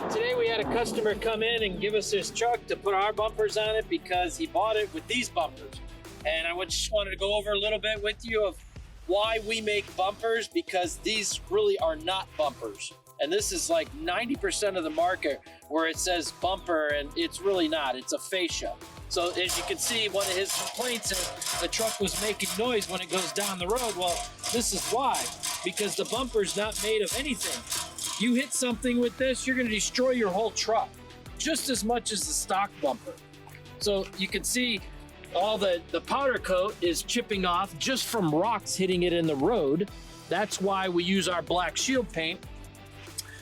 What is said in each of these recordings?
Today we had a customer come in and give us his truck to put our bumpers on it because he bought it with these bumpers. And I just wanted to go over a little bit with you of why we make bumpers, because these really are not bumpers. And this is like 90% of the market where it says bumper and it's really not, it's a fascia. So as you can see, one of his complaints is the truck was making noise when it goes down the road. Well, this is why, because the bumper's not made of anything. You hit something with this, you're gonna destroy your whole truck, just as much as the stock bumper. So you can see all the powder coat is chipping off just from rocks hitting it in the road. That's why we use our black shield paint.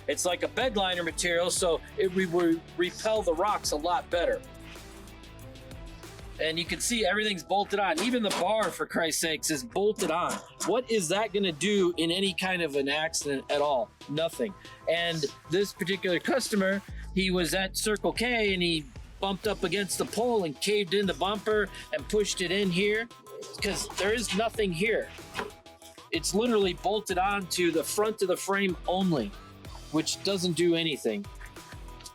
It's like a bed liner material, so it will repel the rocks a lot better. And you can see everything's bolted on. Even the bar, for Christ's sakes, is bolted on. What is that gonna do in any kind of an accident at all? Nothing. And this particular customer, he was at Circle K and he bumped up against the pole and caved in the bumper and pushed it in here because there is nothing here. It's literally bolted onto the front of the frame only, which doesn't do anything.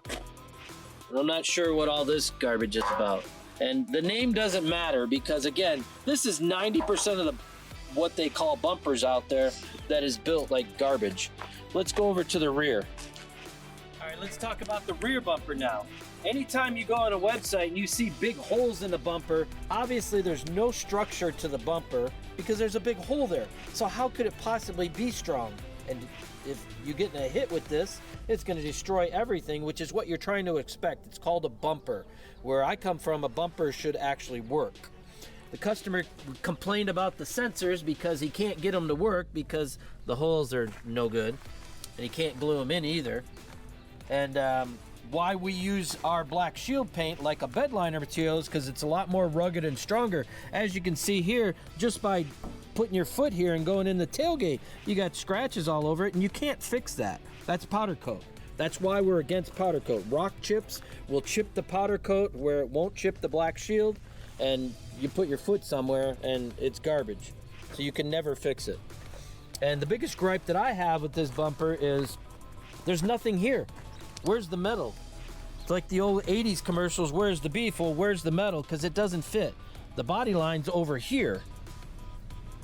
And I'm not sure what all this garbage is about. And the name doesn't matter because, again, this is 90% of the what they call bumpers out there that is built like garbage. Let's go over to the rear. All right, let's talk about the rear bumper now. Anytime you go on a website and you see big holes in the bumper, obviously there's no structure to the bumper because there's a big hole there. So how could it possibly be strong? And if you get in a hit with this, it's going to destroy everything, which is what you're trying to expect. It's called a bumper. Where I come from, a bumper should actually work. The customer complained about the sensors because he can't get them to work because the holes are no good, and he can't glue them in either. And why we use our black shield paint like a bed liner material is because it's a lot more rugged and stronger. As you can see here, just by putting your foot here and going in the tailgate, you got scratches all over it, and you can't fix that. That's powder coat. That's why we're against powder coat. Rock chips will chip the powder coat where it won't chip the black shield, and you put your foot somewhere and it's garbage. So you can never fix it. And the biggest gripe that I have with this bumper is there's nothing here. Where's the metal? It's like the old 80s commercials, where's the beef? Well, where's the metal? Because it doesn't fit. The body line's over here.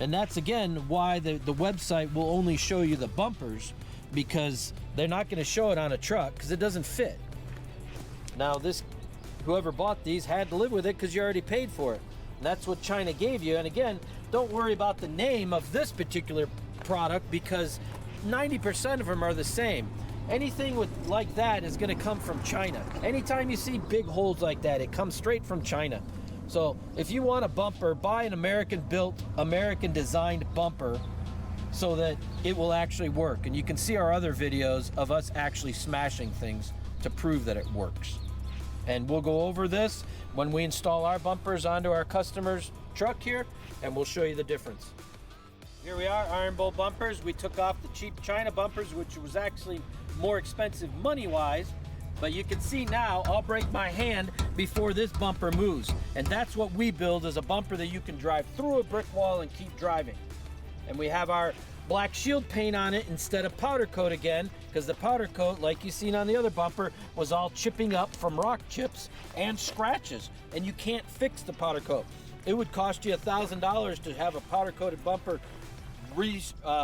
And that's, again, why the website will only show you the bumpers, because they're not going to show it on a truck because it doesn't fit. Now, whoever bought these had to live with it because you already paid for it. And that's what China gave you. And again, don't worry about the name of this particular product because 90% of them are the same. Anything like that is going to come from China. Anytime you see big holes like that, it comes straight from China. So if you want a bumper, buy an American-built, American-designed bumper so that it will actually work. And you can see our other videos of us actually smashing things to prove that it works. And we'll go over this when we install our bumpers onto our customer's truck here, and we'll show you the difference. Here we are, Iron Bowl bumpers. We took off the cheap China bumpers, which was actually more expensive money-wise. But you can see now, I'll break my hand before this bumper moves. And that's what we build, is a bumper that you can drive through a brick wall and keep driving. And we have our black shield paint on it instead of powder coat again, because the powder coat, like you seen on the other bumper, was all chipping up from rock chips and scratches. And you can't fix the powder coat. It would cost you $1,000 to have a powder coated bumper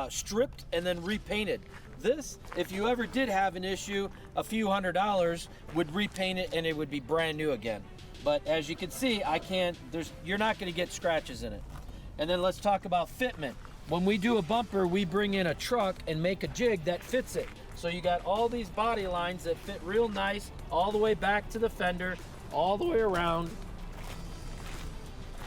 stripped and then repainted. This, if you ever did have an issue, a few $100s would repaint it and it would be brand new again. But as you can see, you're not going to get scratches in it. And then let's talk about fitment. When we do a bumper, we bring in a truck and make a jig that fits it. So you got all these body lines that fit real nice all the way back to the fender, all the way around.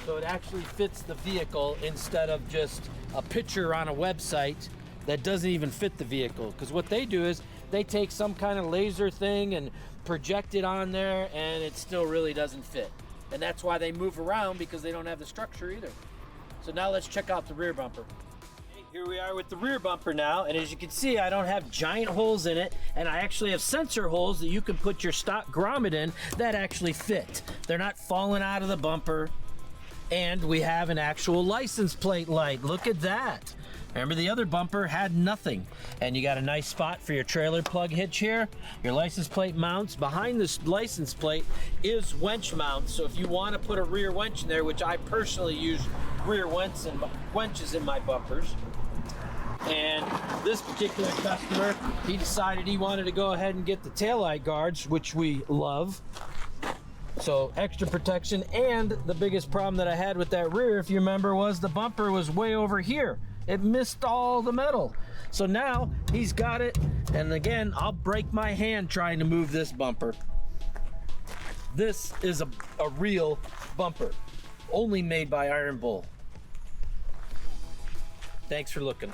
So it actually fits the vehicle instead of just a picture on a website that doesn't even fit the vehicle. Because what they do is they take some kind of laser thing and project it on there, and it still really doesn't fit. And that's why they move around, because they don't have the structure either. So now let's check out the rear bumper. Okay, here we are with the rear bumper now, and as you can see, I don't have giant holes in it, and I actually have sensor holes that you can put your stock grommet in that actually fit. They're not falling out of the bumper. And we have an actual license plate light. Look at that. Remember, the other bumper had nothing. And you got a nice spot for your trailer plug hitch here. Your license plate mounts. Behind this license plate is winch mounts. So if you want to put a rear winch in there, which I personally use rear winches in my bumpers. And this particular customer, he decided he wanted to go ahead and get the taillight guards, which we love. So extra protection. And the biggest problem that I had with that rear, if you remember, was the bumper was way over here. It missed all the metal. So now he's got it. And again, I'll break my hand trying to move this bumper. This is a real bumper, only made by Iron Bull. Thanks for looking.